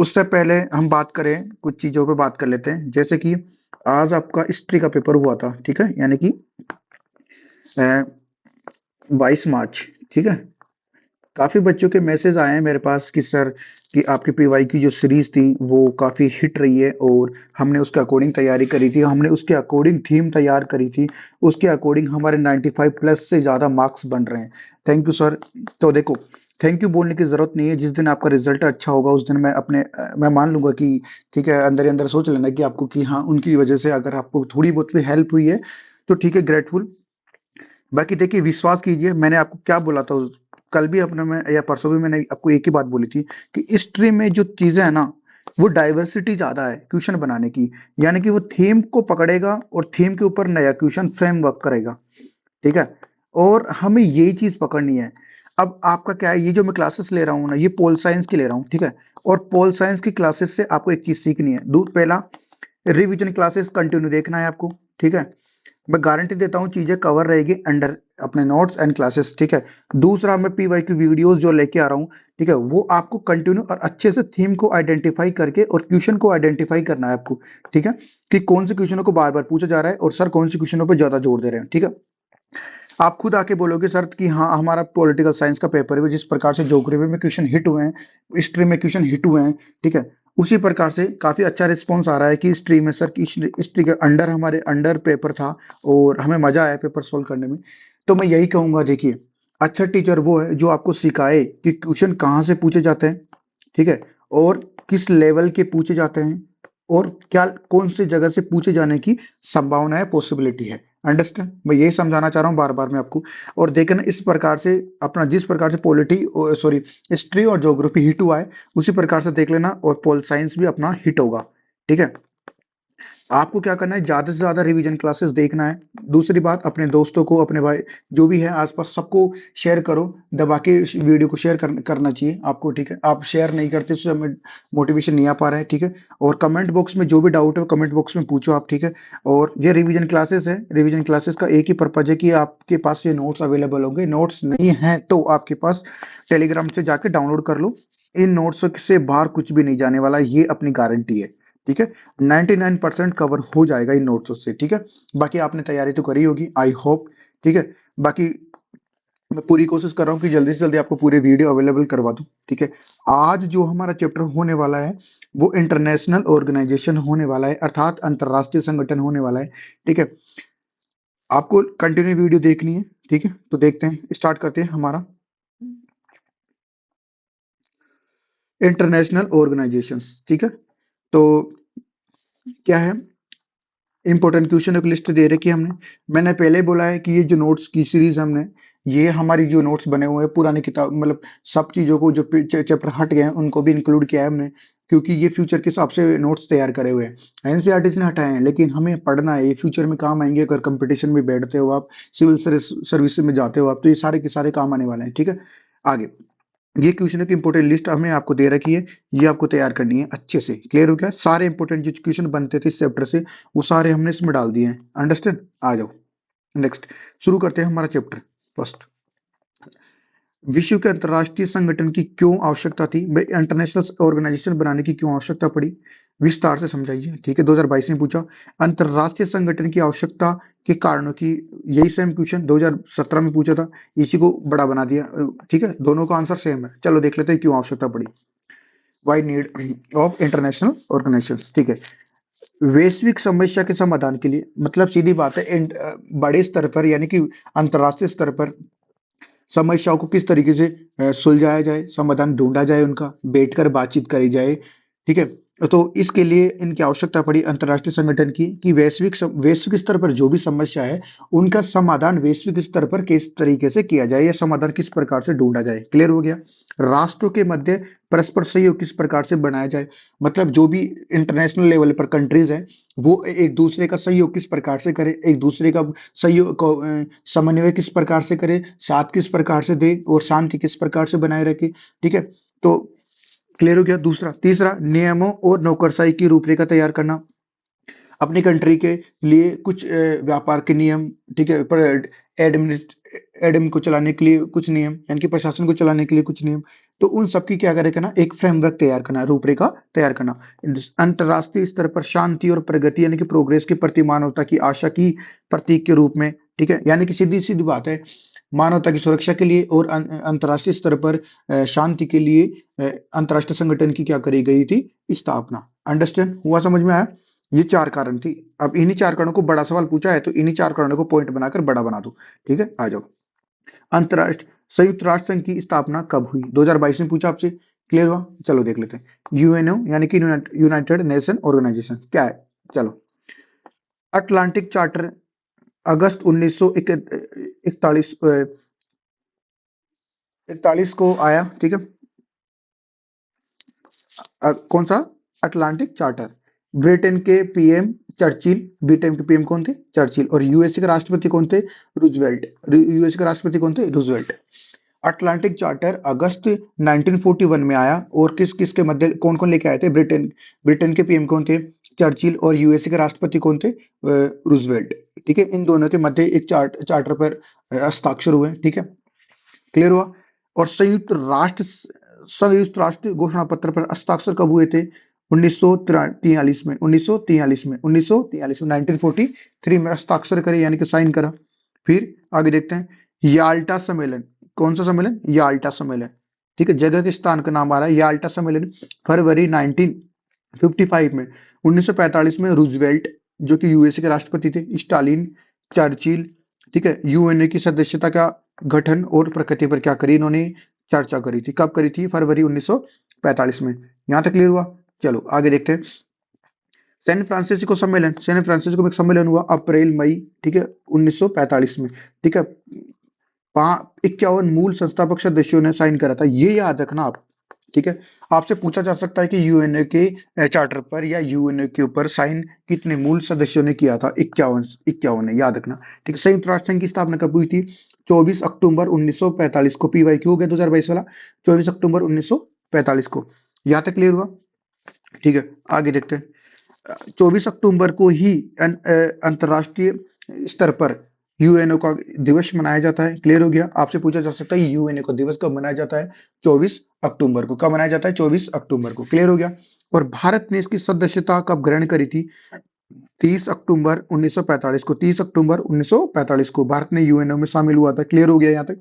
उससे पहले हम बात करें, कुछ चीजों पे बात कर लेते हैं, जैसे कि आज आपका हिस्ट्री का पेपर हुआ था, ठीक है, यानी कि 22 मार्च, ठीक है। काफी बच्चों के मैसेज आए हैं मेरे पास कि सर कि आपकी पीवाई की जो सीरीज थी वो काफी हिट रही है, और हमने उसके अकॉर्डिंग तैयारी करी थी, हमने उसके अकॉर्डिंग थीम तैयार करी थी, उसके अकॉर्डिंग हमारे 95 प्लस से ज्यादा मार्क्स बन रहे हैं। Thank you sir. तो देखो, थैंक यू बोलने की जरूरत नहीं है, जिस दिन आपका रिजल्ट अच्छा होगा उस दिन मैं मैं मान लूंगा कि ठीक है, अंदर ही अंदर सोच लेना कि आपको कि हाँ उनकी वजह से अगर आपको थोड़ी बहुत भी हेल्प हुई है तो ठीक है, ग्रेटफुल। बाकी देखिए, विश्वास कीजिए, मैंने आपको क्या बोला था कल भी अपने में या परसों भी मैंने आपको एक ही बात बोली थी कि इस स्ट्रीम में जो चीजें है ना, वो डाइवर्सिटी ज्यादा है क्वेश्चन बनाने की। यानी कि वो थीम को पकड़ेगा और थीम के ऊपर नया क्वेश्चन फ्रेमवर्क करेगा, ठीक है। और हमें यही चीज पकड़नी है। अब आपका क्या है, ये जो मैं क्लासेस ले रहा हूँ ना, ये पोल साइंस की ले रहा हूँ, ठीक है। और पोल साइंस की क्लासेस से आपको एक चीज सीखनी है। पहला, रिवीजन क्लासेस कंटिन्यू देखना है आपको, ठीक है। मैं गारंटी देता हूँ चीजें कवर रहेगी अंडर अपने नोट्स एंड क्लासेस, ठीक है। दूसरा, मैं पीवाई की वीडियोस जो लेके आ रहा हूँ, ठीक है, वो आपको कंटिन्यू और अच्छे से थीम को आइडेंटिफाई करके और क्वेश्चन को आइडेंटिफाई करना है आपको, ठीक है, कि कौन से क्वेश्चनों को बार बार पूछा जा रहा है और सर कौन से क्वेश्चनों पर ज्यादा जोर दे रहे हैं, ठीक है। आप खुद आके बोलोगे सर कि हाँ हमारा पॉलिटिकल साइंस का पेपर है, जिस प्रकार से ज्योग्राफी में क्वेश्चन हिट हुए हैं, हिस्ट्री में क्वेश्चन हिट हुए हैं, ठीक है, उसी प्रकार से काफी अच्छा रिस्पॉन्स आ रहा है कि हिस्ट्री में सर की हिस्ट्री के अंडर हमारे अंडर पेपर था और हमें मजा आया पेपर सोल्व करने में। तो मैं यही कहूंगा, देखिए, अच्छा टीचर वो है जो आपको सिखाए कि क्वेश्चन कहाँ से पूछे जाते हैं, ठीक है, और किस लेवल के पूछे जाते हैं, और क्या कौन सी जगह से पूछे जाने की संभावना है, पॉसिबिलिटी है। अंडरस्टैंड, मैं यही समझाना चाह रहा हूँ बार बार मैं आपको। और देखना, इस प्रकार से अपना जिस प्रकार से पॉलिटी सॉरी हिस्ट्री और ज्योग्राफी हिट हुआ है, उसी प्रकार से देख लेना और पोल साइंस भी अपना हिट होगा, ठीक है। आपको क्या करना है, ज्यादा से ज्यादा रिवीजन क्लासेस देखना है। दूसरी बात, अपने दोस्तों को, अपने भाई जो भी है आसपास, सबको शेयर करो, दबा के इस वीडियो को शेयर करना चाहिए आपको, ठीक है। आप शेयर नहीं करते, उससे हमें मोटिवेशन नहीं आ पा रहा है, ठीक है। और कमेंट बॉक्स में जो भी डाउट है कमेंट बॉक्स में पूछो आप, ठीक है। और ये रिवीजन क्लासेस है, रिवीजन क्लासेस का एक ही पर्पज है कि आपके पास ये नोट्स अवेलेबल होंगे, नोट्स नहीं है तो आपके पास टेलीग्राम से जाके डाउनलोड कर लो। इन नोट्स से बाहर कुछ भी नहीं जाने वाला, ये अपनी गारंटी है, ठीक है। 99% कवर हो जाएगा इन नोट्स से, ठीक है। बाकी आपने तैयारी तो करी होगी, आई होप, ठीक है। बाकी मैं पूरी कोशिश कर रहा हूँ कि जल्दी से जल्दी आपको पूरे वीडियो अवेलेबल करवा दूं, ठीक है। आज जो हमारा चैप्टर होने वाला है वो इंटरनेशनल ऑर्गेनाइजेशन होने वाला है, अर्थात अंतरराष्ट्रीय संगठन होने वाला है, ठीक है। आपको कंटिन्यू वीडियो देखनी है, ठीक है। तो देखते हैं, स्टार्ट करते हैं हमारा इंटरनेशनल ऑर्गेनाइजेशंस, ठीक है। तो क्या है, इंपॉर्टेंट क्वेश्चन की लिस्ट दे रखी है हमने। मैंने पहले ही बोला है कि ये जो नोट्स की सीरीज हमने, ये हमारी जो नोट्स बने हुए हैं पुरानी किताब, मतलब सब चीजों को जो चैप्टर हट गए हैं उनको भी इंक्लूड किया है हमने, क्योंकि ये फ्यूचर के हिसाब से नोट्स तैयार करे हुए हैं। एनसीईआरटी ने हटाए हैं, लेकिन हमें पढ़ना है, ये फ्यूचर में काम आएंगे। अगर कंपटीशन में बैठते हो आप, सिविल सर्विस में जाते हो आप, तो ये सारे के सारे काम आने वाले हैं, ठीक है। आगे, ये क्वेश्चन की इंपोर्टेंट लिस्ट हमने आपको दे रखी है, ये आपको तैयार करनी है अच्छे से। क्लियर हो गया, सारे इंपोर्टेंट जो क्वेश्चन बनते थे इस चैप्टर से वो सारे हमने इसमें डाल दिए हैं। अंडरस्टैंड, आ जाओ नेक्स्ट, शुरू करते हैं हमारा चैप्टर फर्स्ट। विश्व के अंतरराष्ट्रीय संगठन की क्यों आवश्यकता थी, इंटरनेशनल ऑर्गेनाइजेशन बनाने की क्यों आवश्यकता पड़ी, विस्तार से समझाइए, ठीक है। 2022 में पूछा अंतरराष्ट्रीय संगठन की आवश्यकता के कारणों की, यही सेम क्वेश्चन 2017 में पूछा था, इसी को बड़ा बना दिया, ठीक है। दोनों का आंसर सेम है, चलो देख लेते हैं क्यों आवश्यकता पड़ी। Why need of international organisation, ठीक है। वैश्विक समस्या के समाधान के लिए, मतलब सीधी बात है, बड़े स्तर पर यानी कि अंतरराष्ट्रीय स्तर पर समस्याओं को किस तरीके से सुलझाया जाए, समाधान ढूंढा जाए, उनका बैठकर बातचीत करी जाए, ठीक है। तो इसके लिए इनकी आवश्यकता पड़ी अंतरराष्ट्रीय संगठन की, कि वैश्विक स्तर पर जो भी समस्या है उनका समाधान वैश्विक स्तर पर किस तरीके से किया जाए, या समाधान किस प्रकार से ढूंढा जाए। क्लियर हो गया। राष्ट्रों के मध्य परस्पर सहयोग किस प्रकार से बनाया जाए, मतलब जो भी इंटरनेशनल लेवल पर कंट्रीज है वो एक दूसरे का सहयोग किस प्रकार से करे, एक दूसरे का सहयोग को समन्वय किस प्रकार से करे, साथ किस प्रकार से दे और शांति किस प्रकार से बनाए रखे, ठीक है। तो क्लियर हो गया। दूसरा, तीसरा, नियमों और नौकरशाही की रूपरेखा तैयार करना, अपनी कंट्री के लिए कुछ व्यापार के नियम, ठीक है, पर एडमिन को चलाने के लिए कुछ नियम, यानी कि प्रशासन को चलाने के लिए कुछ नियम, तो उन सबकी क्या करे करना, एक फ्रेमवर्क तैयार करना, रूपरेखा तैयार करना। अंतरराष्ट्रीय स्तर पर शांति और प्रगति यानी कि प्रोग्रेस के प्रति मानवता की आशा की प्रतीक के रूप में, ठीक है, यानी कि सीधी सीधी बात है, मानवता की सुरक्षा के लिए और अंतरराष्ट्रीय स्तर पर शांति के लिए अंतरराष्ट्रीय संगठन की क्या करी गई थी, स्थापना। अंडरस्टैंड हुआ, समझ में आया? ये चार कारण थी। अब इन्हीं चार कारणों को बड़ा सवाल पूछा है तो इन्हीं चार कारणों को पॉइंट बनाकर बड़ा बना दो। ठीक है, आ जाओ। अंतरराष्ट्रीय संयुक्त राष्ट्र संघ की स्थापना कब हुई? 2022 में पूछा आपसे। क्लियर हुआ? चलो देख लेते हैं। यूएनओ यानी कि यूनाइटेड नेशन ऑर्गेनाइजेशन क्या है? चलो। अटलांटिक चार्टर अगस्त 1941 41 को आया, ठीक है। कौन सा? Atlantic charter. ब्रिटेन के पीएम चर्चिल, ब्रिटेन के पीएम कौन थे? चर्चिल। और यूएसए के राष्ट्रपति कौन थे? रूजवेल्ट। यूएसए के राष्ट्रपति कौन थे? रूजवेल्ट। अटलांटिक चार्टर अगस्त 1941 में आया और किस किस के मध्य, कौन कौन लेके आए थे? ब्रिटेन। ब्रिटेन के पीएम कौन थे? चर्चिल। और यूएसए के राष्ट्रपति कौन थे? रूजवेल्ट। ठीक है, इन दोनों के मध्य एक चार्टर पर हस्ताक्षर हुए। ठीक है, क्लियर हुआ? और संयुक्त राष्ट्र घोषणा पत्र पर हस्ताक्षर कब हुए थे? 1943 में। 1943 में हस्ताक्षर करे यानी कि साइन करा। फिर आगे देखते हैं। याल्टा सम्मेलन, कौन सा सम्मेलन? याल्टा सम्मेलन। ठीक है, जगह के स्थान का नाम आ रहा है याल्टा सम्मेलन। फरवरी 1955 में। 1945 में रूजवेल्ट जो कि यूएसए के राष्ट्रपति थे, स्टालिन, चर्चिल, ठीक है, यूएनए की सदस्यता का गठन और प्रकृति पर क्या करी इन्होंने? चर्चा करी थी। कब करी थी? फरवरी 1945 में। यहां तक क्लियर हुआ? चलो आगे देखते हैं। सैन फ्रांसिस्को सम्मेलन, सैन फ्रांसिस्को में एक सम्मेलन हुआ अप्रैल मई, ठीक है, 1945 में। ठीक है, 51 मूल संस्थापक सदस्यों ने साइन करा था, ये याद रखना आप। ठीक है, आपसे पूछा जा सकता है कि यूएनए के चार्टर पर या यूएनए के ऊपर साइन कितने मूल सदस्यों ने किया था? 51, 51 ने, याद रखना। ठीक है, संयुक्त राष्ट्र संघ की स्थापना कब हुई थी? 24 अक्टूबर 1945 को। पीवाई क्यू हो गया 2022 वाला, 24 अक्टूबर 1945 को। यहाँ तक क्लियर हुआ? ठीक है, आगे देखते हैं। 24 अक्टूबर को ही अंतरराष्ट्रीय स्तर पर यूएनओ का दिवस मनाया जाता है। क्लियर हो गया? आपसे पूछा जा सकता है यूएनओ का दिवस कब मनाया जाता है? 24 अक्टूबर को। कब मनाया जाता है? 24 अक्टूबर को। क्लियर हो गया? और भारत ने इसकी सदस्यता कब ग्रहण करी थी? 30 अक्टूबर 1945 को। 30 अक्टूबर 1945 को भारत ने यूएनओ में शामिल हुआ था। क्लियर हो गया यहाँ तक?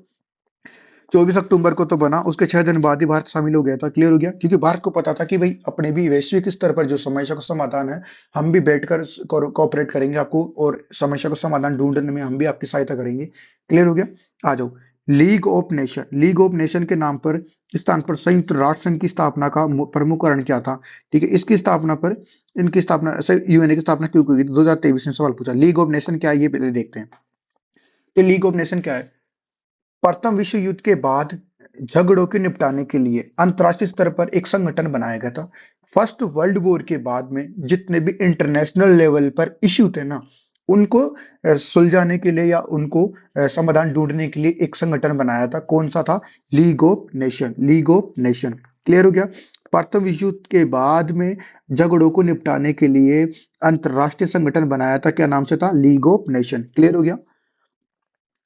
24 अक्टूबर को तो बना, उसके 6 दिन बाद ही भारत शामिल हो गया था। क्लियर हो गया? क्योंकि भारत को पता था कि भाई अपने भी वैश्विक स्तर पर जो समस्या का समाधान है, हम भी बैठकर कोऑपरेट करेंगे आपको, और समस्या का समाधान ढूंढने में हम भी आपकी सहायता करेंगे। क्लियर हो गया? आ जाओ। League of nation, league of nation के नाम पर स्थान पर संयुक्त राष्ट्र संघ की स्थापना का प्रमुख कारण क्या था? ठीक है, इसकी स्थापना पर, इनकी स्थापना, यूएनए की स्थापना क्यों की गई? 2023 में सवाल पूछा। लीग ऑफ नेशन क्या है ये पहले देखते हैं। तो लीग ऑफ नेशन क्या है? प्रथम विश्व युद्ध के बाद झगड़ों के निपटाने के लिए अंतरराष्ट्रीय स्तर पर एक संगठन बनाया गया था। फर्स्ट वर्ल्ड वॉर के बाद में जितने भी इंटरनेशनल लेवल पर इश्यू थे ना, उनको सुलझाने के लिए या उनको समाधान ढूंढने के लिए एक संगठन बनाया था। कौन सा था? League of nation. League of nation. Clear हो गया? प्रथम विश्व युद्ध के बाद में झगड़ों को निपटाने के लिए अंतरराष्ट्रीय संगठन बनाया था। क्या नाम से था? League of nation. क्लियर हो गया?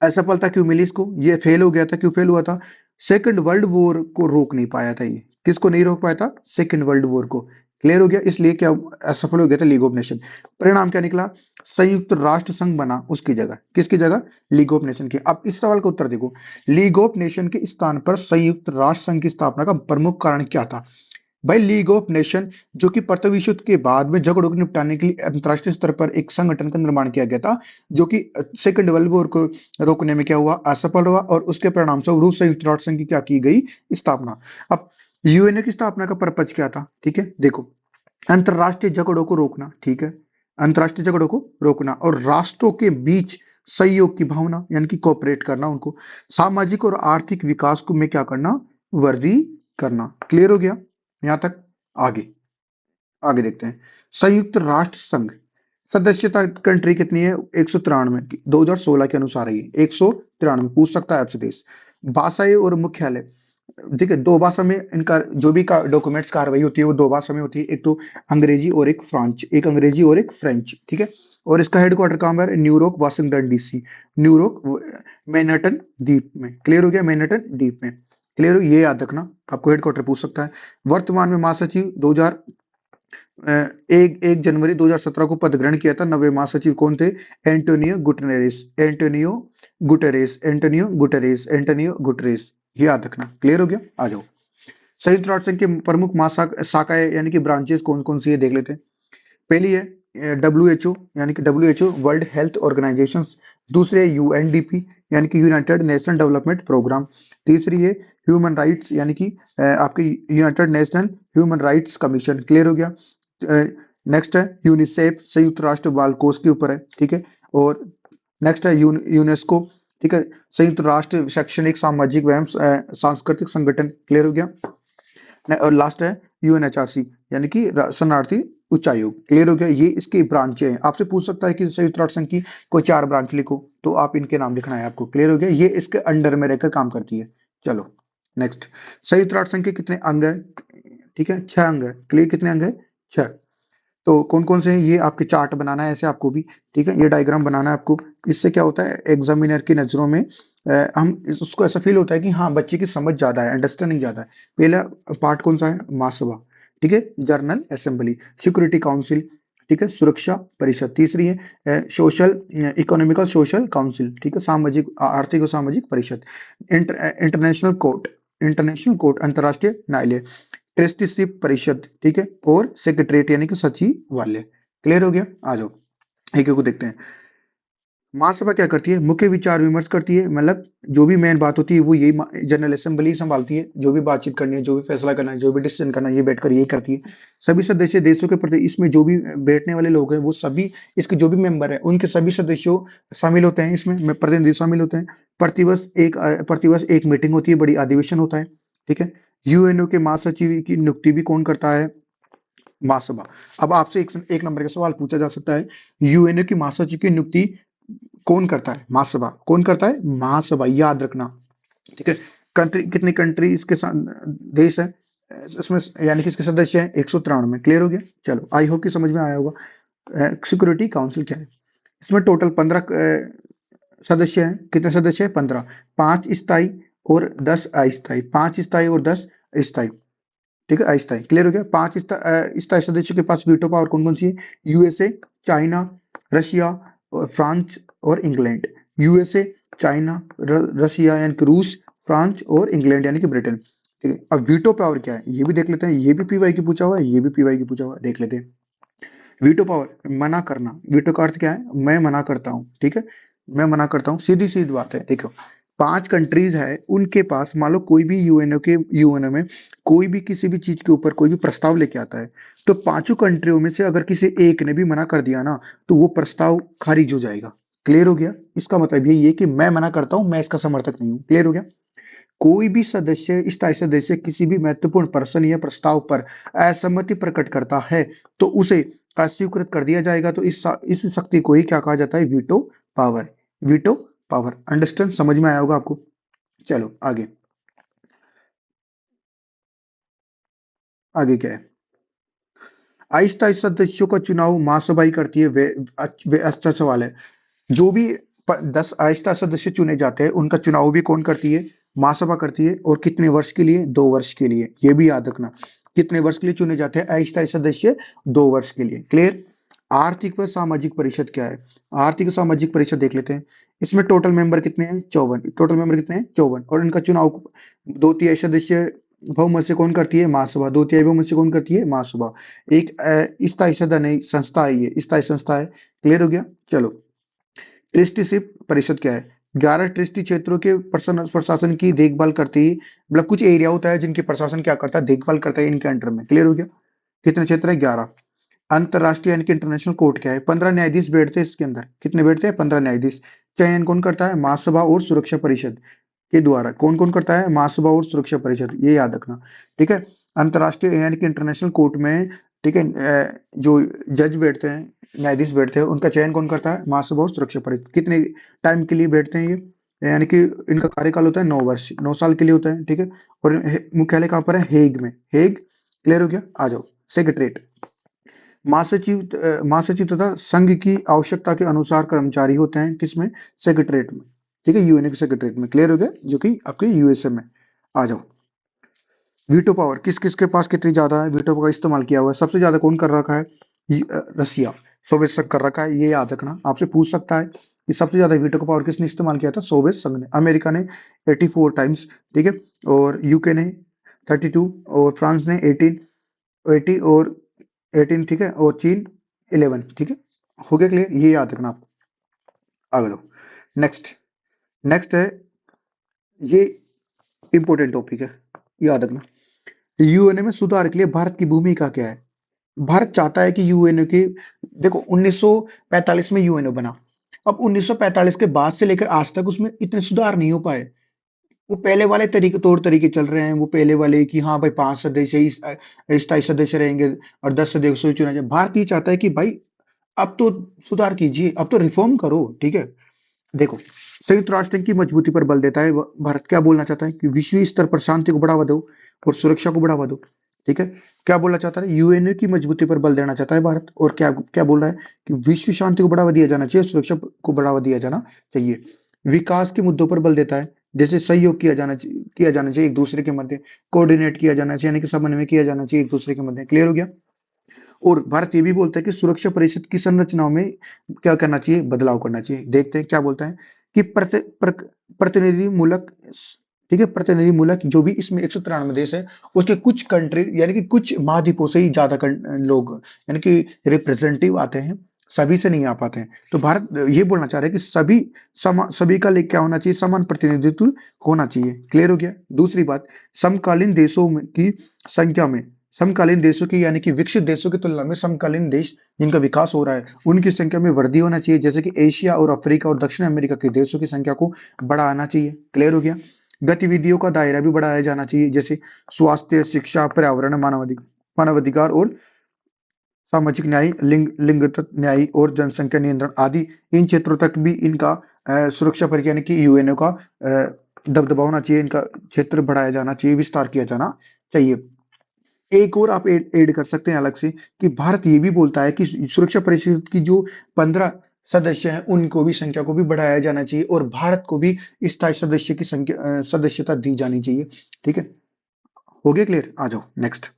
असफलता क्यों मिली इसको? ये फेल हो गया था। क्यों फेल हुआ था? सेकंड वर्ल्ड वॉर को रोक नहीं पाया था ये। किसको नहीं रोक पाया था? सेकंड वर्ल्ड वॉर को। क्लियर हो गया? इसलिए क्या असफल हो गया था लीग ऑफ नेशन। परिणाम क्या निकला? संयुक्त राष्ट्र संघ बना उसकी जगह। किसकी जगह? लीग ऑफ नेशन की। अब इस सवाल का उत्तर देखो। लीग ऑफ नेशन के स्थान पर संयुक्त राष्ट्र संघ की स्थापना का प्रमुख कारण क्या था? भाई लीग ऑफ नेशन जो कि प्रथम विश्व युद्ध के बाद में झगड़ों को निपटाने के लिए अंतरराष्ट्रीय स्तर पर एक संगठन का निर्माण किया गया था, जो कि सेकंड वर्ल्ड वॉर को रोकने में क्या हुआ? असफल हुआ। और उसके परिणाम स्वरूप रूस संयुक्त राष्ट्र संघ की क्या की गई? स्थापना। अब यूएनए की स्थापना का पर्पज क्या था? ठीक है, देखो, अंतरराष्ट्रीय झगड़ों को रोकना। ठीक है, अंतरराष्ट्रीय झगड़ों को रोकना और राष्ट्रों के बीच सहयोग की भावना यानी कि कोऑपरेट करना, उनको सामाजिक और आर्थिक विकास को में क्या करना? वृद्धि करना। क्लियर हो गया यहां तक? आगे आगे देखते हैं। संयुक्त राष्ट्र संघ सदस्यता कंट्री कितनी है? 193 की। 2016 के अनुसार है ये 193। पूछ सकता है आपसे देश। भाषाएं और मुख्यालय, ठीक है, दो भाषा में इनका जो भी डॉक्यूमेंट्स कार्रवाई होती है वो दो भाषा में होती है। एक तो अंग्रेजी और एक फ्रेंच, एक अंग्रेजी और एक फ्रेंच। ठीक है, और इसका हेडक्वार्टर कहाँ है? New York, Washington DC. New York, Manhattan द्वीप में। क्लियर हो गया? मैनहट्टन द्वीप में। क्लियर हो, ये याद रखना, आपको हेडक्वार्टर पूछ सकता है। वर्तमान में महासचिव 2000 एक जनवरी 2017 को पद ग्रहण किया था। नवे महासचिव कौन थे? Antonio Guterres, Antonio Guterres, Antonio Guterres, Antonio Guterres, ये याद रखना। क्लियर हो गया, आ जाओ। संयुक्त राष्ट्र संघ के प्रमुख शाखाएं यानी कि ब्रांचेस कौन कौन सी है देख लेते हैं। पहली है WHO यानी कि WHO वर्ल्ड हेल्थ ऑर्गेनाइजेशन। दूसरी है UNDP यानी कि यूनाइटेड नेशन डेवलपमेंट प्रोग्राम। तीसरी है ह्यूमन राइट्स यानी कि आपकी United national human rights commission. Clear हो गया। नेक्स्ट है यूनिसेफ, संयुक्त राष्ट्र बाल कोष के ऊपर है, ठीक है। और नेक्स्ट है यूनेस्को, ठीक है, संयुक्त राष्ट्र शैक्षणिक सामाजिक एवं सांस्कृतिक संगठन। क्लियर हो गया। और लास्ट है UNHRC यानी कि शरणार्थी उच्चायोग। क्लियर हो गया, ये इसकी ब्रांचें हैं। आपसे पूछ सकता है कि संयुक्त राष्ट्र संघ की कोई 4 ब्रांच लिखो, तो आप इनके नाम लिखना है आपको। क्लियर हो गया, ये इसके अंडर में रहकर काम करती है। चलो नेक्स्ट, संयुक्त राष्ट्र संघ के कितने अंग है? ठीक है, 6 अंग है। क्लियर, कितने अंग है? 6। तो कौन कौन से हैं ये आपके चार्ट बनाना है ऐसे आपको भी, ठीक है, ये डायग्राम बनाना है आपको। इससे क्या होता है, एग्जामिनर की नजरों में हम उसको ऐसा फील होता है कि हाँ बच्चे की समझ ज्यादा है, अंडरस्टैंडिंग ज्यादा है। पहला पार्ट कौन सा है? महासभा, ठीक है, जनरल असेंबली। सिक्योरिटी काउंसिल, ठीक है, सुरक्षा परिषद। तीसरी है सोशल इकोनॉमिकल सोशल काउंसिल, ठीक है, सामाजिक आर्थिक और सामाजिक परिषद। इंटरनेशनल कोर्ट, इंटरनेशनल कोर्ट अंतर्राष्ट्रीय न्यायालय। ट्रस्टीशिप परिषद, ठीक है, और सेक्रेटरीट यानी कि सचिवालय। क्लियर हो गया, आ जाओ एक एक को देखते हैं। महासभा क्या करती है? मुख्य विचार विमर्श करती है, मतलब जो भी मेन बात होती है वो यही जनरल असेंबली संभालती है। जो भी बातचीत करनी है, जो भी फैसला करना है, जो भी डिसीजन करना है, ये बैठकर यही करती है। सभी सदस्य देशों के प्रति, इसमें जो भी बैठने वाले लोग हैं वो सभी, इसके जो भी मेंबर हैं उनके सभी सदस्यों शामिल होते हैं इसमें, प्रतिनिधि शामिल होते हैं। प्रतिवर्ष एक मीटिंग होती है, बड़ी अधिवेशन होता है, ठीक है। UNO के महासचिव की नियुक्ति भी कौन करता है? महासभा। अब आपसे एक नंबर का सवाल पूछा जा सकता है, UNO की महासचिव की नियुक्ति कौन करता है? महासभा। कौन करता है? महासभा, याद रखना, ठीक है। कंट्री, कितनी कंट्री इसके देश है इसमें, यानी कि इसके सदस्य हैं 193। क्लियर हो गया, चलो आई होप कि समझ में आया होगा। सिक्योरिटी काउंसिल क्या है? इसमें टोटल 15 सदस्य हैं। कितने सदस्य हैं? 15। 5 स्थायी और 10 अस्थायी, 5 स्थायी और 10 स्थायी, ठीक है, अस्थायी। क्लियर हो गया। 5 स्थायी सदस्यों के पास वीटो पावर कौन कौन सी है? USA, चाइना, रशिया और फ्रांस और इंग्लैंड। USA, चाइना, रशिया यानी कि रूस, फ्रांस और इंग्लैंड यानी कि ब्रिटेन, ठीक है। अब वीटो पावर क्या है ये भी देख लेते हैं। ये भी PY की पूछा हुआ है, ये भी PY की पूछा हुआ है, देख लेते हैं। वीटो पावर, मना करना। वीटो का अर्थ क्या है? मैं मना करता हूँ, ठीक है, मैं मना करता हूँ, सीधी सीधी बात है। देखो 5 कंट्रीज है, उनके पास मान लो कोई भी यूएनओ में कोई भी किसी भी चीज के ऊपर कोई भी प्रस्ताव लेके आता है, तो पांचों कंट्रियों में से अगर किसी एक ने भी मना कर दिया ना, तो वो प्रस्ताव खारिज हो जाएगा। क्लियर हो गया, इसका मतलब यही है कि मैं मना करता हूं, मैं इसका समर्थक नहीं हूं। क्लियर हो गया। कोई भी सदस्य, स्थायी सदस्य किसी भी महत्वपूर्ण प्रश्न या प्रस्ताव पर असहमति प्रकट करता है, तो उसे अस्वीकृत कर दिया जाएगा। तो इस शक्ति को ही क्या कहा जाता है? Veto power. Veto power, understand, समझ में आया होगा आपको। चलो आगे, आगे क्या है? अस्थायी सदस्यों का चुनाव महासभा ही करती है। वे अच्छा सवाल है। जो भी 10 अस्थायी सदस्य चुने जाते हैं उनका चुनाव भी कौन करती है? महासभा करती है। और कितने वर्ष के लिए? 2 वर्ष के लिए, ये भी याद रखना। कितने वर्ष के लिए चुने जाते हैं अस्थायी सदस्य? 2 वर्ष के लिए। क्लियर। आर्थिक व सामाजिक परिषद क्या है? आर्थिक और सामाजिक परिषद देख लेते हैं। इसमें टोटल मेंबर कितने हैं? 54। टोटल मेंबर कितने हैं? 54। और इनका चुनाव 2/3 सदस्य बहुमत से कौन करती है? महासभा। 2/3 बहुमत से कौन करती है? महासभा। एक स्थायी सदन है, संस्था है, ये स्थायी संस्था है। क्लियर हो गया, चलो। ट्रस्टीशिप परिषद क्या है? 11 ट्रस्टी क्षेत्रों के प्रशासन की देखभाल करती है, मतलब कुछ एरिया होता है जिनके प्रशासन क्या करता है? देखभाल करता है इनके अंडर में। क्लियर हो गया। कितने क्षेत्र है? 11। अंतरराष्ट्रीय यानी कि इंटरनेशनल कोर्ट क्या है? 15 न्यायाधीश बैठते हैं इसके अंदर। कितने बैठते हैं? 15 न्यायाधीश। चयन कौन करता है? महासभा और सुरक्षा परिषद के द्वारा। कौन कौन करता है? महासभा और सुरक्षा परिषद, ये याद रखना, ठीक है। अंतरराष्ट्रीय यानी कि इंटरनेशनल कोर्ट में, ठीक है, जो जज बैठते हैं, न्यायाधीश बैठते हैं, उनका चयन कौन करता है? महासभा और सुरक्षा परिषद। कितने टाइम के लिए बैठते हैं ये? यानी कि इनका कार्यकाल होता है 9 वर्ष, 9 साल के लिए होता है, ठीक है। और मुख्यालय कहाँ पर है? हेग में। हेग। क्लियर हो गया, आ जाओ। सेक्रेटरीट, महासचिव तथा संघ की आवश्यकता के अनुसार कर्मचारी होते हैं किसमें? सेक्रेटरीट में, ठीक है, UN के सेक्रेटरीट में। क्लियर हो गया, जो कि आपके USA में। आ जाओ। वीटो पावर किस किस के पास कितनी ज्यादा है, वीटो का इस्तेमाल किया हुआ है, सबसे ज्यादा कौन कर रखा है? रसिया, सोवियत संघ कर रखा है, ये याद रखना। आपसे पूछ सकता है कि सबसे ज्यादा वीटो का पावर किसने इस्तेमाल किया था? सोवियत संघ ने। अमेरिका ने 84 टाइम्स, ठीक है, और यूके ने 32, और फ्रांस ने 80 और 18, ठीक है, और चीन 11, ठीक है। हो गया क्लियर? ये याद रखना आप। आगे लो। नेक्स्ट, नेक्स्ट है, ये इंपॉर्टेंट टॉपिक है, याद रखना। यूएनए में सुधार के लिए भारत की भूमिका क्या है? भारत चाहता है कि यूएनए के, देखो 1945 में यूएनए बना। अब 1945 के बाद से लेकर आज तक उसमें इतने सुधार नहीं हो पाए। वो पहले वाले तरीके, तौर तरीके चल रहे हैं, वो पहले वाले कि हाँ भाई 5 सदस्य ही स्थायी सदस्य रहेंगे और 10 सदस्य चुना जाए। भारत ये चाहता है कि भाई अब तो सुधार कीजिए, अब तो रिफॉर्म करो, ठीक है। देखो, संयुक्त राष्ट्र की मजबूती पर बल देता है भारत। क्या बोलना चाहता है? कि विश्व स्तर पर शांति को बढ़ावा दो और सुरक्षा को बढ़ावा दो, ठीक है। क्या बोलना चाहता है? यूएनए की मजबूती पर बल देना चाहता है भारत, और क्या क्या बोल रहा है? कि विश्व शांति को बढ़ावा दिया जाना चाहिए, सुरक्षा को बढ़ावा दिया जाना चाहिए। विकास के मुद्दों पर बल देता है, जैसे सहयोग किया जाना चाहिए एक दूसरे के मध्य, कोऑर्डिनेट किया जाना चाहिए, यानी कि समन्वय किया जाना चाहिए एक दूसरे के मध्य। क्लियर हो गया? और भारत ये भी बोलता है कि सुरक्षा परिषद की संरचनाओं में क्या करना चाहिए? बदलाव करना चाहिए। देखते हैं क्या बोलता है कि प्रतिनिधिमूलक, ठीक है, प्रतिनिधिमूलक जो भी इसमें 193 देश है, उसके कुछ कंट्री यानी कि कुछ महाद्वीपों से ही ज्यादा लोग यानी कि रिप्रेजेंटेटिव आते हैं, सभी से नहीं आ पाते हैं। तो भारत ये बोलना चाह रहा है कि सभी का क्या होना चाहिए? समान प्रतिनिधित्व होना चाहिए। क्लियर हो गया? दूसरी बात, समकालीन देशों की संख्या में, समकालीन देशों की यानी कि विकसित देशों की तुलना में समकालीन देश जिनका विकास हो रहा है उनकी संख्या में वृद्धि होना चाहिए, जैसे कि एशिया और अफ्रीका और दक्षिण अमेरिका के देशों की संख्या को बढ़ाना चाहिए। क्लियर हो गया? गतिविधियों का दायरा भी बढ़ाया जाना चाहिए, जैसे स्वास्थ्य, शिक्षा, पर्यावरण, मानवाधिकार और सामाजिक न्याय, लिंग न्याय और जनसंख्या नियंत्रण आदि। इन क्षेत्रों तक भी इनका सुरक्षा पर यानी कि यूएनओ का दबदबा होना चाहिए, इनका क्षेत्र बढ़ाया जाना चाहिए, विस्तार किया जाना चाहिए। एक और आप ऐड कर सकते हैं अलग से कि भारत ये भी बोलता है कि सुरक्षा परिषद की जो 15 सदस्य हैं उनको भी संख्या को भी बढ़ाया जाना चाहिए, और भारत को भी स्थायी सदस्य की संख्या सदस्यता दी जानी चाहिए। ठीक है, हो गया क्लियर? आ जाओ नेक्स्ट।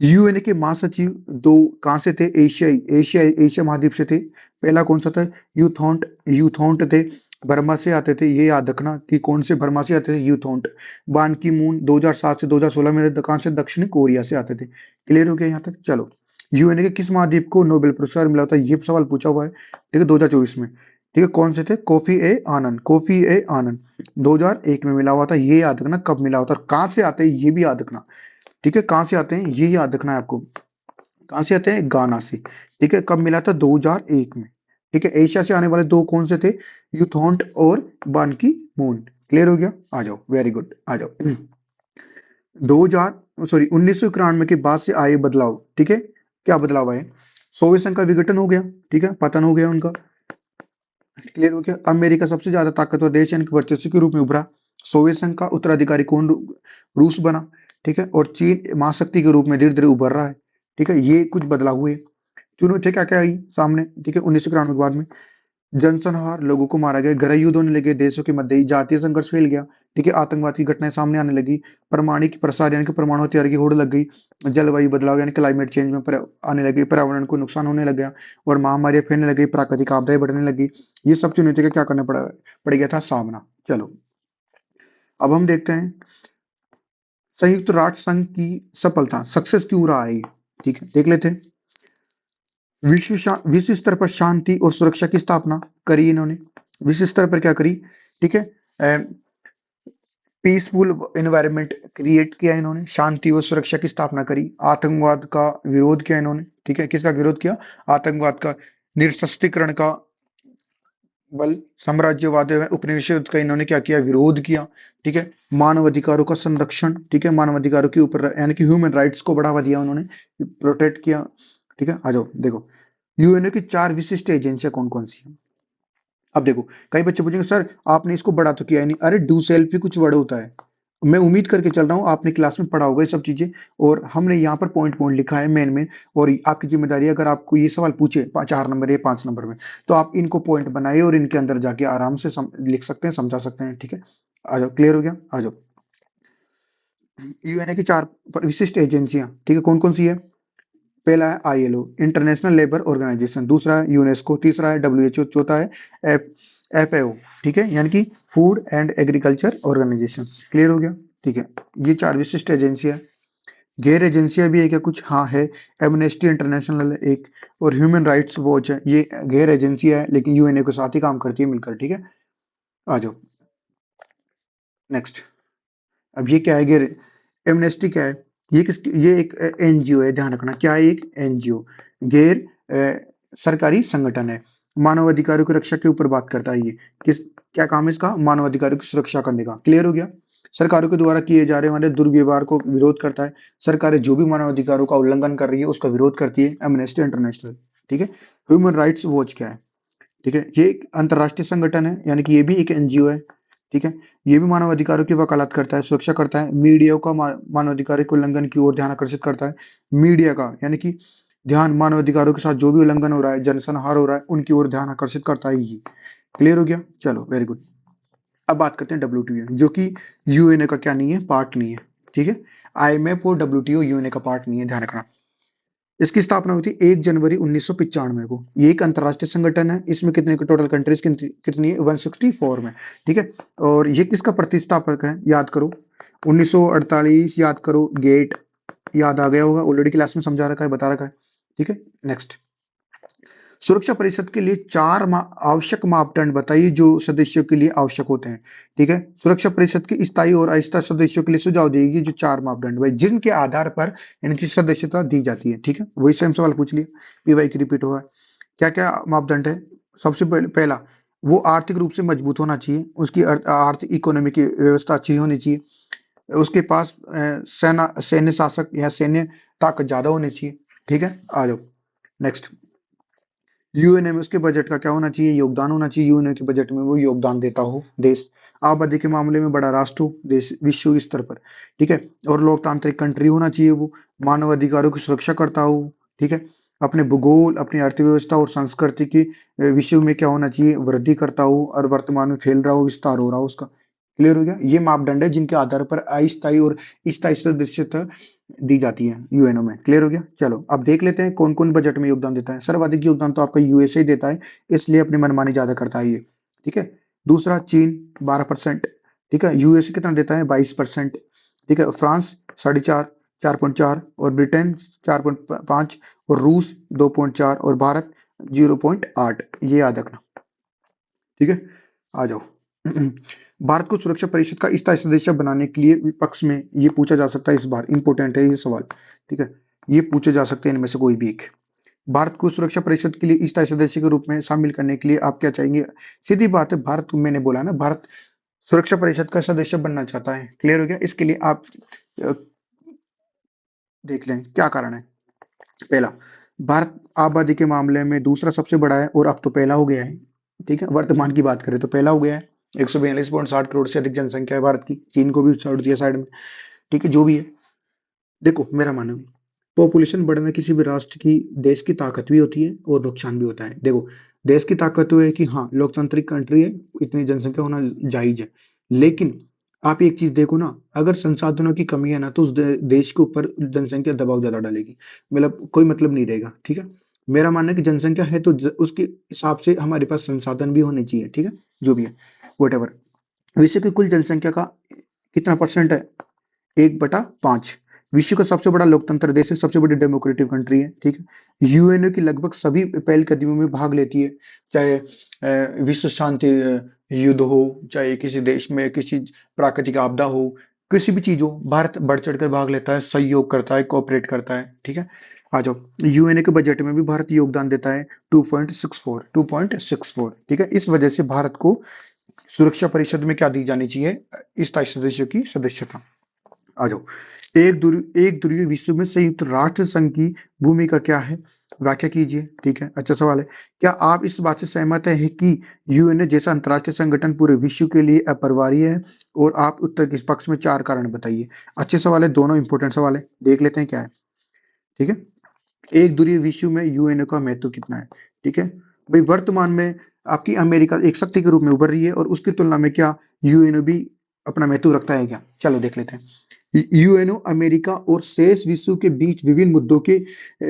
यूएनए के महासचिव दो कहाँ से थे? एशिया महाद्वीप से थे। पहला कौन सा था? यूथोंट थे, बर्मा से आते थे। ये याद रखना कि कौन से बर्मा से आते थे? यूथोंट। बान की मून 2007 से 2016 में कहाँ से? दक्षिण कोरिया से आते थे। क्लियर हो गया यहाँ तक? चलो, यूएनए के किस महाद्वीप को नोबेल पुरस्कार मिला था? ये सवाल पूछा हुआ है, ठीक है, 2024 में। ठीक है, कौन से थे? कोफी ए आनंद 2001 में मिला हुआ था। ये याद रखना कब मिला होता है, कहाँ से आते हैं ये भी याद रखना। ठीक है, कहाँ से आते हैं ये याद रखना है आपको। कहाँ से आते हैं? गाना से। ठीक है, कब मिला था? 2001 में। ठीक है, एशिया से आने वाले दो कौन से थे? यूथोंट और बान की मून। क्लियर हो गया? आ जाओ, वेरी गुड, आ जाओ। 1991 के बाद से आए बदलाव, ठीक है, क्या बदलाव आए? सोवियत संघ का विघटन हो गया, ठीक है, पतन हो गया उनका। क्लियर हो गया? अमेरिका सबसे ज्यादा ताकतवर देश यानी कि वर्चस्व के रूप में उभरा। सोवियत संघ का उत्तराधिकारी कौन? रूस बना। ठीक है, और चीन महाशक्ति के रूप में धीरे धीरे उभर रहा है। ठीक है, ये कुछ बदलाव हुए। चुनौती क्या क्या आई सामने? ठीक है, 1991 के बाद में जनसंहार, लोगों को मारा गया, गृह युद्ध होने लगे, देशों के मध्य ही जातीय संघर्ष फैल गया। ठीक है, आतंकवाद की घटनाएं सामने आने लगी, परमाणु प्रसार यानी कि परमाणु हथियार की होड़ लग गई, जलवायु बदलाव यानी क्लाइमेट चेंज में आने लगे, पर्यावरण को नुकसान होने लग गया, और महामारियां फैलने लगी, प्राकृतिक आपदाएं बढ़ने लगी। ये सब चुनौती का क्या करना पड़ गया था? सामना। चलो, अब हम देखते हैं संयुक्त राष्ट्र संघ की सफलता, सक्सेस क्यों रहा है ये? ठीक है, देख लेते हैं। विश्व स्तर पर शांति और सुरक्षा की स्थापना करी इन्होंने। विश्व स्तर पर क्या करी? ठीक है, पीसफुल एनवायरनमेंट क्रिएट किया इन्होंने, शांति और सुरक्षा की स्थापना करी, आतंकवाद का विरोध किया इन्होंने। ठीक है, किसका विरोध किया? आतंकवाद का। निरस्त्रीकरण का बल, साम्राज्यवाद एवं उपनिवेशवाद का इन्होंने क्या किया? विरोध किया। ठीक है, मानव अधिकारों का संरक्षण, ठीक है, मानव अधिकारों के ऊपर यानी कि ह्यूमन राइट्स को बढ़ावा दिया उन्होंने, प्रोटेक्ट किया। ठीक है, आ जाओ देखो, यूएनओ की 4 विशिष्ट एजेंसियां कौन कौन सी हैं? अब देखो, कई बच्चे पूछेंगे सर आपने इसको बड़ा तो किया ही नहीं। अरे डू सेल्फ भी कुछ वर्ड होता है, मैं उम्मीद करके चल रहा हूँ आपने क्लास में पढ़ा होगा ये सब चीजें, और हमने यहाँ पर पॉइंट पॉइंट लिखा है मेन में। और आपकी जिम्मेदारी है, अगर आपको ये सवाल पूछे 4 नंबर या 5 नंबर में, तो आप इनको पॉइंट बनाइए और इनके अंदर जाके आराम से लिख सकते हैं, समझा सकते हैं। ठीक है, आ जाओ, क्लियर हो गया? आ जाओ। यूएनए की चार विशिष्ट एजेंसियां, ठीक है, कौन कौन सी है? पहला है आईएलओ, इंटरनेशनल लेबर ऑर्गेनाइजेशन, दूसरा है यूनेस्को, तीसरा है डब्ल्यूएचओ, चौथा है एफ एफएओ, ठीक है, यानी कि food and agriculture organisation. Clear हो गया? ठीक है, ये चार विशिष्ट एजेंसियां। गैर एजेंसियां भी है क्या कुछ? हाँ है, एमनेस्टी इंटरनेशनल है एक, और ह्यूमन राइट्स वॉच है। ये गैर एजेंसियां है लेकिन यूएनए के साथ ही काम करती है मिलकर, ठीक है। आ जाओ नेक्स्ट। अब ये क्या है? गैर एमनेस्टी क्या है? ये एक एनजीओ है, ध्यान रखना, क्या है? एक एनजीओ, गैर सरकारी संगठन है, मानव अधिकारों की रक्षा के ऊपर बात करता है ये। किस क्या काम है इसका? मानव अधिकारों की सुरक्षा करने का। क्लियर हो गया? सरकारों के द्वारा किए जा रहे वाले दुर्व्यवहार को विरोध करता है। सरकारें जो भी मानव अधिकारों का उल्लंघन कर रही है उसका विरोध करती है, एमनेस्टी इंटरनेशनल, ठीक है। ह्यूमन राइट्स वॉच क्या है? ठीक है, ये एक अंतर्राष्ट्रीय संगठन है, यानी कि ये भी एक एनजीओ है, ठीक है। ये भी मानव अधिकारों की वकालत करता है, सुरक्षा करता है, मीडिया का मानव अधिकारों के उल्लंघन की ओर ध्यान आकर्षित करता है। मीडिया का यानी कि ध्यान मानव अधिकारों के साथ जो भी उल्लंघन हो रहा है, जनसंहार हो रहा है, उनकी ओर ध्यान आकर्षित करता है ये। क्लियर हो गया? चलो वेरी गुड। अब बात करते हैं डब्ल्यूटीओ, जो कि यूएनए का क्या नहीं है? पार्ट नहीं है, ठीक है। आईएमएफ और डब्ल्यूटीओ यूएनए का पार्ट नहीं है, ध्यान रखना। इसकी स्थापना हुई थी 1 जनवरी 1995 को। ये एक अंतर्राष्ट्रीय संगठन है। इसमें कितने टोटल कंट्रीज कितनी है? 164 में, ठीक है। और ये किसका प्रतिष्ठापक है? याद करो, 1948, याद करो, गेट याद आ गया होगा, ऑलरेडी क्लास में समझा रखा है, बता रखा है, ठीक है। नेक्स्ट, सुरक्षा परिषद के लिए आवश्यक मापदंड बताइए जो सदस्यों के लिए आवश्यक होते हैं, ठीक है। सुरक्षा परिषद के स्थायी और अस्थायी सदस्यों के लिए सुझाव देगी जो चार मापदंड भाई, जिनके आधार पर इनकी सदस्यता दी जाती है, ठीक है। वही सेम सवाल पूछ लिया, पीवाई की रिपीट हुआ। क्या क्या मापदंड है? सबसे पहला, वो आर्थिक रूप से मजबूत होना चाहिए, उसकी आर्थिक इकोनॉमी की व्यवस्था अच्छी होनी चाहिए, उसके पास सैन्य शासक या सैन्य ताकत ज्यादा होनी चाहिए, ठीक है। आ जाओ नेक्स्ट, यूएनए में उसके बजट का क्या होना चाहिए? योगदान होना चाहिए, यूएनए के बजट में वो योगदान देता हो देश। आबादी के मामले में बड़ा राष्ट्र हो देश विश्व स्तर पर, ठीक है। और लोकतांत्रिक कंट्री होना चाहिए वो, मानव अधिकारों की सुरक्षा करता हो, ठीक है। अपने भूगोल, अपनी अर्थव्यवस्था और संस्कृति की विश्व में क्या होना चाहिए? वृद्धि करता हो, और वर्तमान में फैल रहा हो, विस्तार हो रहा हो उसका। क्लियर हो गया? ये मापदंड है जिनके आधार पर अस्थायी और स्थायी सदस्यता दी जाती है यूएनओ में। क्लियर हो गया? चलो अब देख लेते हैं कौन कौन बजट में योगदान देता है। सर्वाधिक योगदान तो आपका यूएसए ही देता है, इसलिए अपनी मनमानी ज्यादा करता है ये, ठीक है। दूसरा चीन 12%, ठीक है। यूएसए कितना देता है? 22%, ठीक है। फ्रांस 4.5, 4.4, और ब्रिटेन 4.5, और रूस 2.4, और भारत 0.8। ये याद रखना, ठीक है। आ जाओ भारत को सुरक्षा परिषद का स्थायी सदस्य बनाने के लिए विपक्ष में ये पूछा जा सकता है, इस बार इंपोर्टेंट है ये सवाल, ठीक है। ये पूछे जा सकते हैं इनमें से कोई भी एक। भारत को सुरक्षा परिषद के लिए स्थायी सदस्य के रूप में शामिल करने के लिए आप क्या चाहेंगे? सीधी बात है, भारत को मैंने बोला ना, भारत सुरक्षा परिषद का सदस्य बनना चाहता है। क्लियर हो गया? इसके लिए आप अ, देख लें क्या कारण है। पहला, भारत आबादी के मामले में दूसरा सबसे बड़ा है, और अब तो पहला हो गया है, ठीक है। वर्तमान की बात करें तो पहला हो गया है। 142.60 करोड़ से अधिक जनसंख्या है भारत की, चीन को भी छोड़ दिया साइड में, ठीक है। जो भी है, देखो मेरा मानना है, पॉपुलेशन बढ़ना किसी भी राष्ट्र की, देश की ताकत भी होती है और नुकसान भी होता है। देखो, देश की ताकत तो है कि हाँ लोकतांत्रिक कंट्री है, इतनी जनसंख्या होना जायज है, लेकिन आप एक चीज देखो ना, अगर संसाधनों की कमी है ना, तो उस देश के ऊपर जनसंख्या दबाव ज्यादा डालेगी, मतलब कोई मतलब नहीं रहेगा, ठीक है। मेरा मानना है कि जनसंख्या है तो उसके हिसाब से हमारे पास संसाधन भी होने चाहिए, ठीक है। जो भी है, वट विश्व की कुल जनसंख्या का कितना परसेंट है? 1/5। विश्व का सबसे बड़ा लोकतंत्र देश है, सबसे बड़ी डेमोक्रेटिक कंट्री है, ठीक है। यूएनओ की लगभग सभी पहलकदमियों में भाग लेती है, चाहे विश्व शांति युद्ध हो, चाहे किसी देश में किसी प्राकृतिक आपदा हो, किसी भी चीज हो, भारत बढ़ चढ़ कर भाग लेता है, सहयोग करता है, कोऑपरेट करता है, ठीक है। आ जाओ, यूएनए के बजट में भी भारत योगदान देता है 2.64, ठीक है। इस वजह से भारत को सुरक्षा परिषद में क्या दी जानी चाहिए? स्थायी सदस्यों की सदस्यता। आ जाओ, एक ध्रुवीय विश्व में संयुक्त राष्ट्र संघ की भूमिका क्या है? व्याख्या कीजिए, ठीक है। अच्छा सवाल है। क्या आप इस बात से सहमत हैं कि यूएनए जैसा अंतर्राष्ट्रीय संगठन पूरे विश्व के लिए अपरिहार्य है? और आप उत्तर किस पक्ष में? चार कारण बताइए। अच्छे सवाल है, दोनों इंपॉर्टेंट सवाल है, देख लेते हैं क्या है, ठीक है। एक ध्रुवीय विश्व में यूएनए का महत्व कितना है? ठीक है भाई, वर्तमान में आपकी अमेरिका एक शक्ति के रूप में उभर रही है, और उसकी तुलना में क्या यूएनए भी अपना महत्व रखता है क्या? चलो देख लेते हैं। यूएनओ अमेरिका और शेष विश्व के बीच विभिन्न मुद्दों के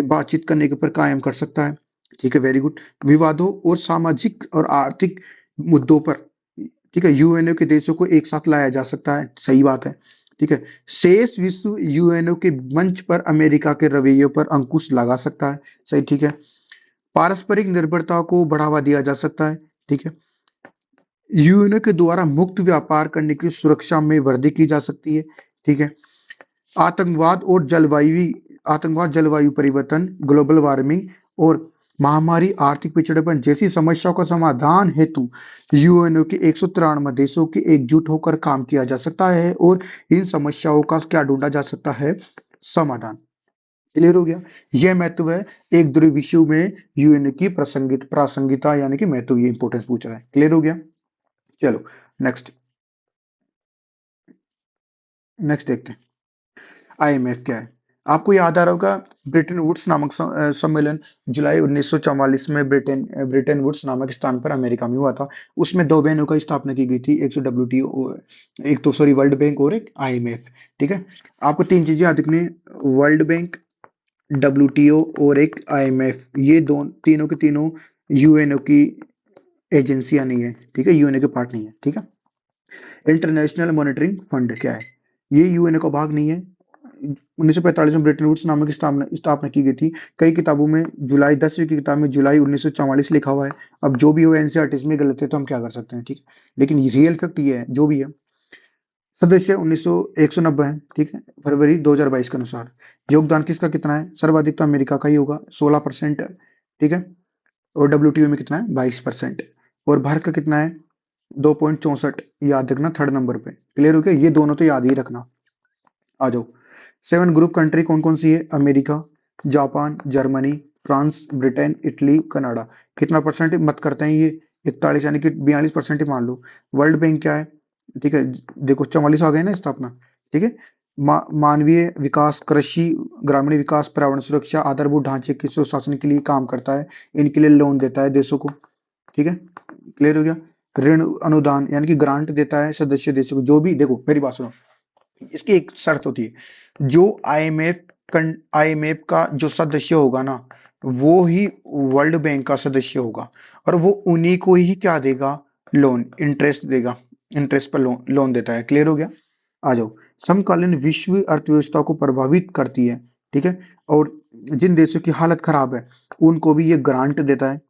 बातचीत करने के ऊपर कायम कर सकता है। ठीक है, वेरी गुड। विवादों और सामाजिक और आर्थिक मुद्दों पर, ठीक है, यूएनओ के देशों को एक साथ लाया जा सकता है, सही बात है। ठीक है, शेष विश्व यूएनओ के मंच पर अमेरिका के रवैये पर अंकुश लगा सकता है, सही, ठीक है। पारस्परिक निर्भरता को बढ़ावा दिया जा सकता है, ठीक है। यूएनओ के द्वारा मुक्त व्यापार करने की सुरक्षा में वृद्धि की जा सकती है, ठीक है। आतंकवाद और जलवायु परिवर्तन, ग्लोबल वार्मिंग और महामारी, आर्थिक पिछड़ेपन जैसी समस्याओं का समाधान हेतु यूएनओ के 193 देशों के एकजुट होकर काम किया जा सकता है और इन समस्याओं का क्या ढूंढा जा सकता है, समाधान। क्लियर हो गया। यह महत्व है एक ध्रुव विश्व में यूएनओ की प्रासंगिकता यानी कि महत्व, ये इंपोर्टेंस पूछ रहा है। क्लियर हो गया। चलो नेक्स्ट, देखते हैं आईएमएफ क्या है। आपको याद आ रहा होगा ब्रिटेन वुड्स नामक सम्मेलन जुलाई 1944 में ब्रिटेन वुड्स नामक स्थान पर अमेरिका में हुआ था। उसमें दो बहनों का स्थापना की गई थी, एक तो डब्ल्यूटीओ, एक तो सॉरी वर्ल्ड बैंक और एक आईएमएफ। ठीक है, आपको तीन चीजें याद रखनी है, वर्ल्ड बैंक, डब्ल्यूटीओ और एक आईएमएफ। ये दो तीनों के तीनों यूएनओ की एजेंसियां नहीं है, ठीक है, यूएनओ के पार्ट नहीं है। ठीक है, इंटरनेशनल मॉनिटरिंग फंड क्या है, ये यूएनओ का भाग नहीं है। 1945 में ब्रिटेन वुड्स नामक स्थापना की गई थी। कई किताबों में जुलाई 10वीं की किताब में जुलाई 1944 लिखा हुआ है। अब जो भी हो एनसीईआरटी में गलत है तो हम क्या कर सकते हैं, ठीक है, लेकिन रियल फैक्ट ये है, जो भी है। सदस्य 190 है, ठीक है, फरवरी 2022 के अनुसार। योगदान किसका कितना है, सर्वाधिक तो अमेरिका का ही होगा 16%, ठीक है, और डब्ल्यूटीओ में कितना है 22%, और भारत का कितना है 2.64, याद रखना थर्ड नंबर पे। क्लियर हो गया, ये दोनों तो याद ही रखना। आ जाओ, 7 ग्रुप कंट्री कौन कौन सी है, America, Japan, Germany, France, Britain, Italy, Canada. कितना परसेंट मत करते हैं ये, 41 यानी कि 42% ही मान लो। वर्ल्ड बैंक क्या है, ठीक है, देखो 44 आ गए ना स्थापना, ठीक है। मानवीय विकास, कृषि, ग्रामीण विकास, पर्यावरण सुरक्षा, आधारभूत ढांचे के सुशासन के लिए काम करता है, इनके लिए लोन देता है देशों को। ठीक है, क्लियर हो गया। ऋण अनुदान यानी कि ग्रांट देता है सदस्य देशों को, जो भी, देखो मेरी बात सुनो, इसकी एक शर्त होती है, जो आईएमएफ का जो सदस्य होगा ना, वो ही वर्ल्ड बैंक का सदस्य होगा, और वो उन्हीं को ही क्या देगा, लोन, इंटरेस्ट देगा, इंटरेस्ट पर लोन देता है। क्लियर हो गया। आ जाओ, समकालीन विश्व अर्थव्यवस्था को प्रभावित करती है, ठीक है, और जिन देशों की हालत खराब है उनको भी ये ग्रांट देता है।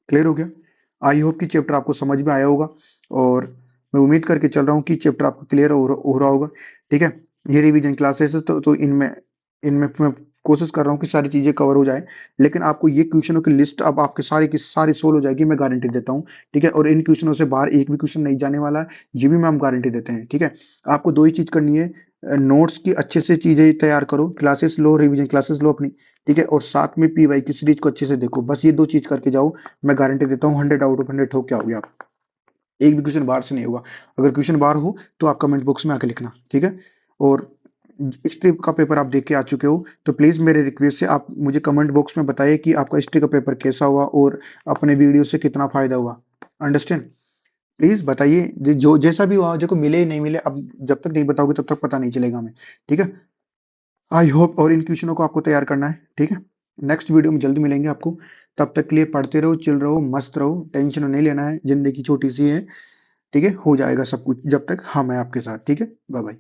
क्लियर हो गया। आई होप कि चैप्टर आपको समझ में आया होगा, और मैं उम्मीद करके चल रहा हूँ कि चैप्टर आपको क्लियर हो रहा होगा। ठीक है, ये रिवीजन क्लासेस है, तो इनमें इनमें मैं कोशिश कर रहा हूँ कि सारी चीजें कवर हो जाए, लेकिन आपको ये क्वेश्चनों की लिस्ट अब आपके सारी की सारी सोल्व हो जाएगी, मैं गारंटी देता हूँ। ठीक है, और इन क्वेश्चनों से बाहर एक भी क्वेश्चन नहीं जाने वाला है, ये भी मैं हम गारंटी देते हैं। ठीक है, आपको दो ही चीज करनी है, नोट्स की अच्छे से चीजें तैयार करो, क्लासेस लो, रिवीजन क्लासेस लो अपनी, ठीक है, और साथ में पीवाई की सीरीज को अच्छे से देखो, बस ये दो चीज करके जाओ, मैं गारंटी देता हूँ 100 आउट ऑफ 100 हो क्या हो गया आप, एक भी क्वेश्चन बाहर से नहीं होगा। अगर क्वेश्चन बाहर हो तो आप कमेंट बॉक्स में आके लिखना, ठीक है। और हिस्ट्री का पेपर आप देख के आ चुके हो, तो प्लीज मेरे रिक्वेस्ट से आप मुझे कमेंट बॉक्स में बताइए कि आपका हिस्ट्री का पेपर कैसा हुआ और अपने वीडियो से कितना फायदा हुआ। अंडरस्टैंड, प्लीज बताइए, जो जैसा भी हुआ, देखो मिले नहीं मिले, अब जब तक नहीं बताओगे तब तक पता नहीं चलेगा हमें। ठीक है, आई होप, और इन क्वेश्चनों को आपको तैयार करना है, ठीक है। नेक्स्ट वीडियो में जल्दी मिलेंगे आपको, तब तक के लिए पढ़ते रहो, चिल रहो, मस्त रहो, टेंशन नहीं लेना है, जिंदगी छोटी सी है, ठीक है, हो जाएगा सब कुछ जब तक हम हैं आपके साथ। ठीक है, बाय बाय।